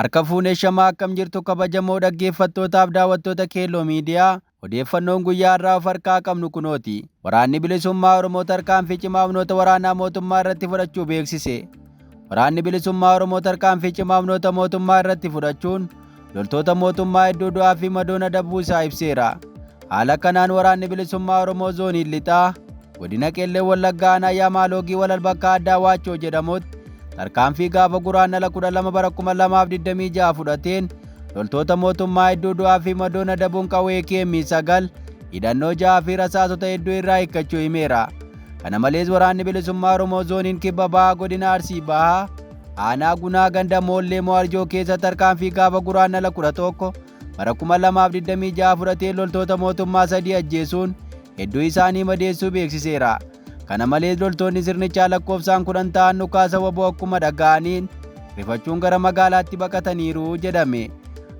Harka fuunee shamaa akkam jirtu kabajamoo dhaggeeffattootaaf daawwattoota Keelloo Miidiyaa odeeffannoon guyyaa irraa of harkaa qabnu kunooti. Waraanni bilisummaa Oromoo tarkaanfii cimaa humnoota waraanaa mootummaa irratti fudhachuu beeksise. Waraanni bilisummaa Oromoo tarkaanfii cimaa humnoota mootummaa irratti fudhachuun loltoota mootummaa hedduu du'aa fi madoon adabuu isaa ibseera. Haala kanaan waraanni bilisummaa Oromoo zoonii lixaa godina Qeellee Wallaggaa aanaa Yaamaloogii walal bakka addaa Waachoo jedhamutti tarkaanfii gaafa guraandhala 12 bara 2026 fudhateen loltoota mootummaa hedduu du'aa fi madoon adabuun qawwee KM9 hidhannoo 6 fi rasaasota hedduu irraa hiikkachuu himeera. Kana malees waraanni bilisummaa Oromoo zooniin kibba bahaa godina Arsii bahaa aanaa Gunaa ganda Moollee Mo'arjoo keessa tarkaanfii gaafa guraandhala 11 bara 2026 fudhateen loltoota mootummaa 3 ajjeesuun hedduu isaanii madeessuu beeksiseera. Kana malees loltoonni sirnichaa lakkoofsaan 10 ta'an dhukaasa waboo akkuma dhaga'aniin rifachuun gara magaalaatti baqataniiru jedhame.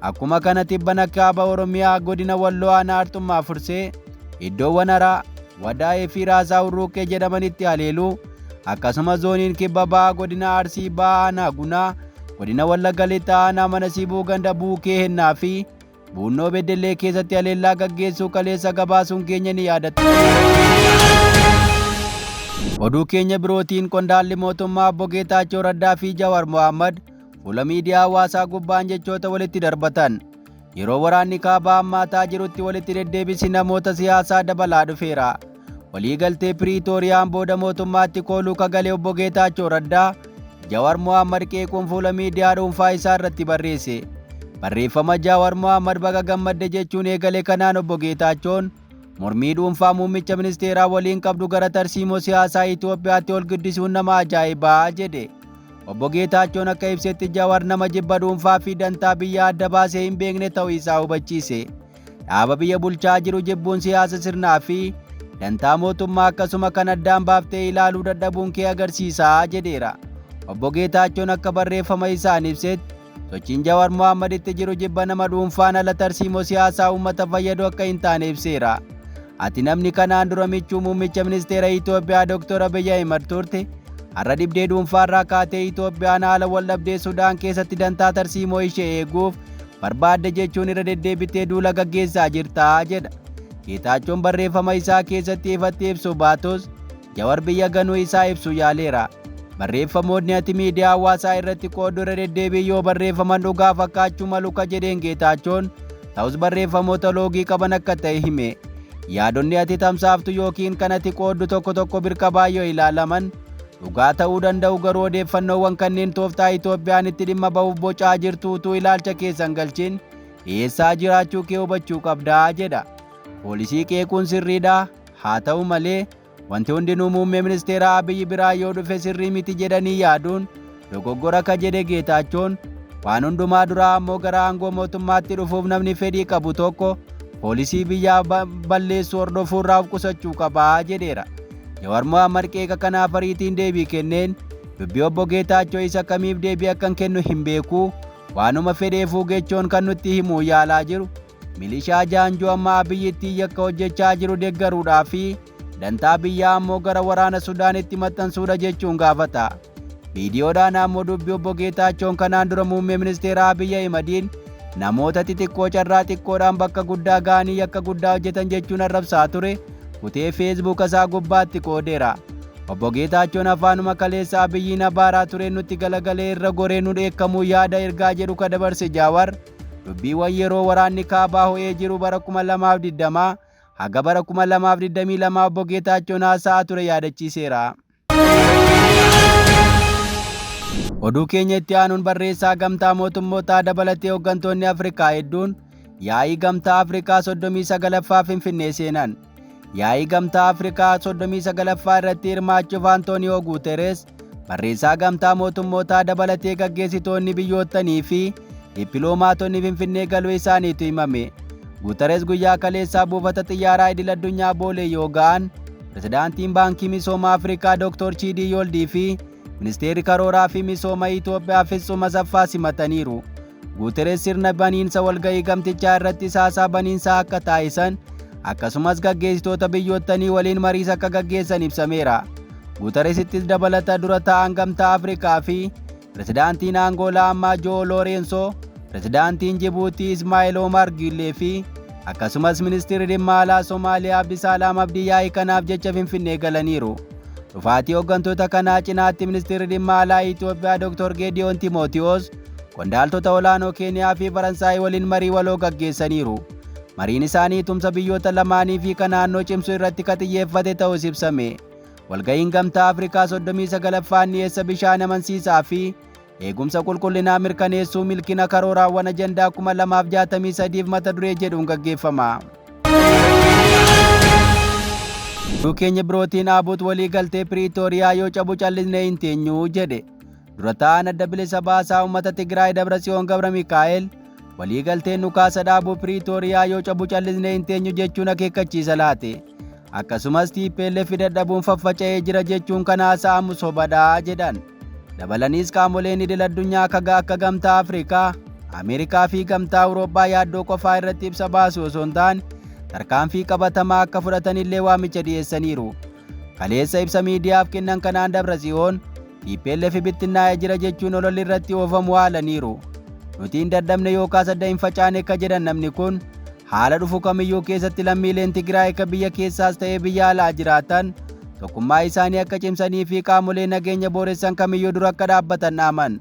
Akkuma kana tibbana kaaba Oromiyaa godina Walloo aanaa Arxummaa Fursee iddoowwan Haraa, Wadaa'ee fi Raasaa Urruuqqee jedhamanitti haleeluu akkasumas zooniin kibba bahaa godina Arsii bahaa aanaa Gunaa, godina Wallagga Lixaa aanaa Manasiibuu ganda Buukee Hennaa fi Buunnoo Beddellee keessatti haleellaa gaggeessuu kaleessa gabaasuun keenya ni yaadatta. Oduu keenya birootiin qondaalli mootummaa Obbo Geetaachoo Raddaa fi Jawaar Mohaammed fuula miidiyaa hawaasaa gubbaan jechoota walitti darbatan. Yeroo waraanni kaabaa hammaataa jirutti walitti deddeebisi namoota siyaasaa dabalaa dhufeera. Waliigaltee Piriitooriyaan booda mootummaatti kooluu kagalee Obbo Geetaachoo Raddaa Jawaar Mohaammed qeequun fuula miidiyaa dhuunfaa isaa irratti barreesse. Barreeffama Jawaar Mohaammed baga gammadde jechuun eegale kanaan Obbo Geetaachoon mormii dhuunfaa muummicha ministeeraa waliin qabdu gara tarsiimoo siyaasaa Itoophiyaatti ol guddisuun nama ajaa'ibaa jedhe. Obbo Geetaachoon akka ibsetti Jawaar nama jibba dhuunfaa fi dantaa biyya adda baasee hin beekne ta'uu isaa hubachiise. Dhaaba biyya bulchaa jiru jibbuun siyaasa sirnaa fi dantaa mootummaa akkasuma kan addaan baaftee ilaaluu dadhabuun kee agarsiisaa jedheera. Obbo Geetaachoon akka barreeffama isaan ibsetti sochiin Jawaar Mohaammed itti jiru jibba nama dhuunfaan ala tarsiimoo siyaasaa uummata fayyadu akka hin taane ibseera. Ati namni kanaan dura michuu muummicha ministeera Itoophiyaa Dr. Abiy Ahmed turte har'a dhibdee dhuunfaarraa kaatee Itoophiyaan haala waldhabdee Sudaan keessatti dantaa tarsiimoo ishee eeguuf barbaadde jechuun irra deddeebitee duula gaggeessaa jirta jedha. Geetaachoon barreeffama isaa keessatti ifatti ibsu baatus Jawaar biyya ganuu isaa ibsu yaaleera. Barreeffamoonni ati miidiyaa hawaasaa irratti qoodu irra deddeebii yoo barreeffaman dhugaa fakkaachuu malu ka jedheen Geetaachoon ta'us barreeffamoota loogii qaban akka ta'e hime. Yaadonni ati tamsaaftu yookiin kan ati qooddu tokko tokko birqa baay'oo ilaalaman dhugaa ta'uu danda'u garuu odeeffannoowwan kanneen tooftaa Itoophiyaan itti dhimma ba'uuf bocaa jirtu utuu ilaalcha keessan galchin dhiyeessaa jiraachuu kee hubachuu qabdaa jedha. Poolisii qeequun sirriidha, haa ta'u malee wanti hundinuu muummee ministeera Abiyyi biraa yoo dhufe sirrii miti jedhanii yaaduun dogoggora ka jedhe Geetaachoon waan hundumaa duraa ammoo gara aangoo mootummaatti dhufuuf namni fedhii qabu tokko poolisii biyyaa balleessu hordofuurraa of qusachuu qabaa jedheera. Jawaar Mohaammed qeeqa kanaaf ariitiin deebii kenneen dubbii Obbo Geetaachoo isa kamiif deebii akkan kennu hin beeku waanuma fedheefuu jechuun kan nutti himuu yaalaa jiru milishaa jaanjoo amma Abiyyittii yakka hojjechaa jiru deeggaruudhaa fi dantaa biyyaa ammoo gara waraana Sudaanitti maxxansuudha jechuun gaafata. Viidiyoodhaan ammoo dubbii Obbo Geetaachoon kanaan dura muummee ministeera Abiy Ahmediin namoota xixiqqoo carraa xiqqoodhaan bakka guddaa ga'anii yakka guddaa hojjetan jechuun arrabsaa ture kutee feesbuuk isaa gubbaatti qoodeera. Obbo Geetaachoon afaanuma kaleessa Abiyyiin abaaraa ture nutti galagalee irra goree nu dheekkamuu yaada ergaa jedhu ka dabarse Jawaar dubbiiwwan yeroo waraanni kaabaa ho'ee jiru bara 2020 haga bara 2022 Obbo Geetaachoon haasa'aa ture yaadachiiseera. Oduu keenya itti aanuun barreessaa gamtaa mootummootaa dabalatee hooggantoonni Afrikaa hedduun yaa'ii gamtaa Afrikaa 39ffaa Finfinnee seenan. Yaa'ii gamtaa Afrikaa 39ffaa irratti hirmaachuuf Antooniyoo Guuteres barreessaa gamtaa mootummootaa dabalatee gaggeessitoonni biyyoottanii fi dippiloomaatonni Finfinnee galuu isaaniitu himame. Guuteres guyyaa kaleessaa buufata xiyyaaraa idil addunyaa Boolee yoo ga'an pirezidaantiin baankii misooma Afrikaa Dr. Chidii Yoldii fi ministeerri karooraa fi misooma Itoophiyaa Fitsum Asaffaa simataniiru. Guuteres sirna baniinsa walga'ii gamtichaa irratti haasaa baniinsaa akka taasisan akkasumas gaggeessitoota biyyoottanii waliin mariis akka gaggeessan ibsameera. Guuteresittis dabalata dura taa'an gamtaa Afrikaa fi pirezidaantiin Angoolaa ammaa Joo Loorensoo, pirezidaantiin Jibuutii Ismaa'eel Omar Giillee fi akkasumas ministeerri dhimma alaa Somaaliyaa Abdisaalaam Abdii yaa'ii kanaaf jecha Finfinnee galaniiru. Dhufaatii hooggantoota kanaa cinaatti ministeerri dhimma alaa Itoophiyaa Dr. Geediyoon Timootiyoos qondaaltota olaanoo Keeniyaa fi Faransaay waliin marii waloo gaggeessaniiru. Mariin isaanii tumsa biyyoota lamaanii fi kan naannoo cimsuu irratti xiyyeeffate ta'us ibsame. Walga'iin Gamtaa Afrikaa 39ffaan dhiyeessa bishaan amansiisaa fi eegumsa qulqullinaa mirkaneessuu milkina karooraawwan ajandaa 2063 mata duree jedhuun gaggeeffama. Keenya birootiin Abuut walii galtee Piriitooriyaa yoo cabu callisnee hin teenyu jedhe. Dura ta'aan adda bilisa baasaa uummata Tigraay Dabratsiyoon Gabra Mikaa'el walii galteen dhukaasa dhaabuu Piriitooriyaa yoo cabu callisnee hin teenyu jechuun akeekkachiisa laate. Akkasumas TPLF dadhabuun faffaca'ee jira jechuun kan haasa'amu sobadhaa jedhan. Dabalaniis qaamoleen idil addunyaa akka Gamtaa Afrikaa, Ameerikaa fi Gamtaa Awurooppaa yaaddoo qofaa irratti ibsa baasu osoo hin taane tarkaanfii qabatamaa akka fudhatanillee waamicha dhiyeessaniiru. Kaleessa ibsa miidiyaaf kennan kanaan Dabratsiyoon TPLF bittinnaa'ee jira jechuun ololli irratti oofamu haalaniiru. Nuti hin dadhabne yookaas adda hin facaane akka jedhan namni kun haala dhufu kamiyyuu keessatti lammiileen Tigraay akka biyya keessaas ta'ee biyya alaa jiraatan tokkummaa isaanii akka cimsanii fi qaamolee nageenya booressan kamiyyuu dura akka dhaabbatan dhaaman.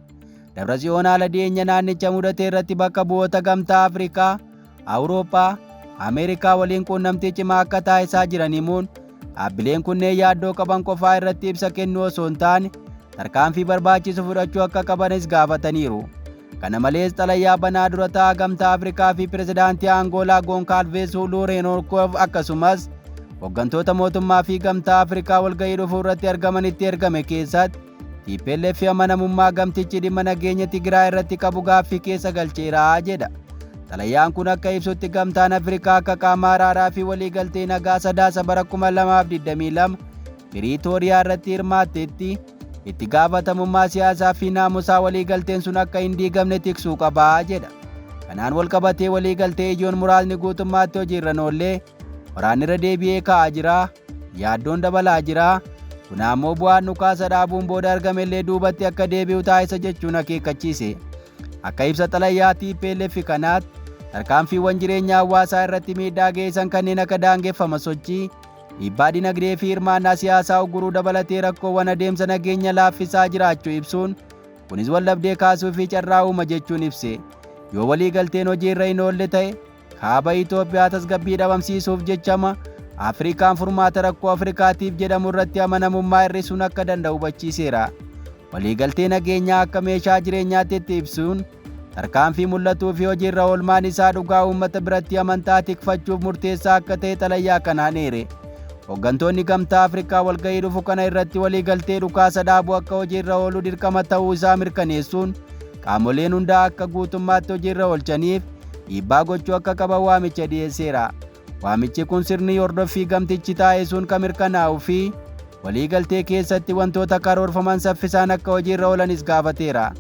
Dabratsiyoon haala dhiyeenya naannicha mudate irratti bakka bu'oota Gamtaa Afrikaa, Awurooppaa, Ameerikaa waliin quunnamtii cimaa akka taasisaa jiran himuun dhaabbileen kunneen yaaddoo qaban qofaa irratti ibsa kennuu osoo hin taane tarkaanfii barbaachisu fudhachuu akka qabanis gaafataniiru. Kana malees xalayyaa banaa dura ta'aa Gamtaa Afrikaa fi pirezidaantii Angoolaa Goncalves Lourenço akkasumas hooggantoota mootummaa fi Gamtaa Afrikaa walga'ii dhufuu irratti argamanitti ergame keessatti TPLF amanamummaa gamtichi dhimma nageenya Tigraay irratti qabu gaaffii keessa galcheera jedha. Xalayyaan kun akka ibsutti Gamtaan Afrikaa akka qaama araaraa fi waliigaltee nagaa sadaasa bara 2022 Piriitooriyaa irratti hirmaattetti itti gaafatamummaa siyaasaa fi naamusaa waliigalteen sun akka hin diigamne tiksuu qabaa jedha. Kanaan walqabatee waliigaltee ijoon muraasni guutummaatti hojiirra oollee waraanni irra deebi'ee ka'aa jira, yaaddoon dabalaa jira. Kun ammoo bu'aan dhukaasa dhaabuun booda argamellee duubatti akka deebi'u taasisa jechuun akeekkachiise. Akka ibsa xalayyaa TPLF kanaatti tarkaanfiiwwan jireenya hawaasaa irratti miidhaa geessan kanneen akka daangeffama sochii, dhiibbaa dinagdee fi hirmaannaa siyaasaa ugguruu dabalatee rakkoowwan adeemsa nageenya laaffisaa jiraachuu ibsuun kunis waldhabdee kaasuu fi carraa uuma jechuun ibse. Yoo waliigalteen hojiirra hin oolle ta'e kaaba Itoophiyaa tasgabbii dhabamsiisuuf jechama Afrikaan furmaata rakkoo Afrikaatiif jedhamu irratti amanamummaa hir'isuun akka danda'u hubachiiseera. Waliigaltee nageenyaa akka meeshaa jireenyaatti itti ibsuun tarkaanfii mul'atuu fi hojiirra oolmaan isaa dhugaa uummata biratti amantaa tikfachuuf murteessaa akka ta'e xalayyaa kanaan eere. Hooggantoonni Gamtaa Afrikaa walga'ii dhufu kana irratti waliigaltee dhukaasa dhaabuu akka hojiirra oolu dirqama ta'uu isaa mirkaneessuun qaamoleen hundaa akka guutummaatti hojiirra oolchaniif dhiibbaa gochuu akka qaban waamicha dhiyeesseera. Waamichi kun sirni hordoffii gamtichi taasisuun kan mirkanaa'uu fi waliigaltee keessatti wantoota karoorfaman saffisaan akka hojiirra oolanis gaafateera.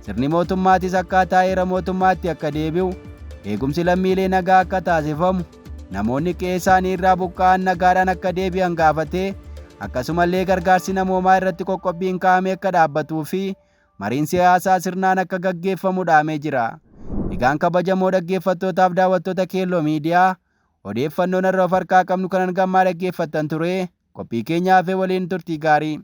Sirni mootummaatis akkaataa heera mootummaatti akka deebi'u, eegumsi lammiilee nagaa akka taasifamu, namoonni qe'ee isaanii irraa buqqa'an nagaadhaan akka deebi'an gaafatee akkasumallee gargaarsi namoomaa irratti qoqqobbiin kaa'amee akka dhaabbatuu fi mariin siyaasaa sirnaan akka gaggeeffamu dhaamee jira. Egaan kabajamoo dhaggeeffattootaaf daawwattoota Keelloo Miidiyaa odeeffannoon irraa of harkaa qabnu kanan gammaa dhaggeeffattan ture. Qophii keenyaaf waliin turtii gaarii.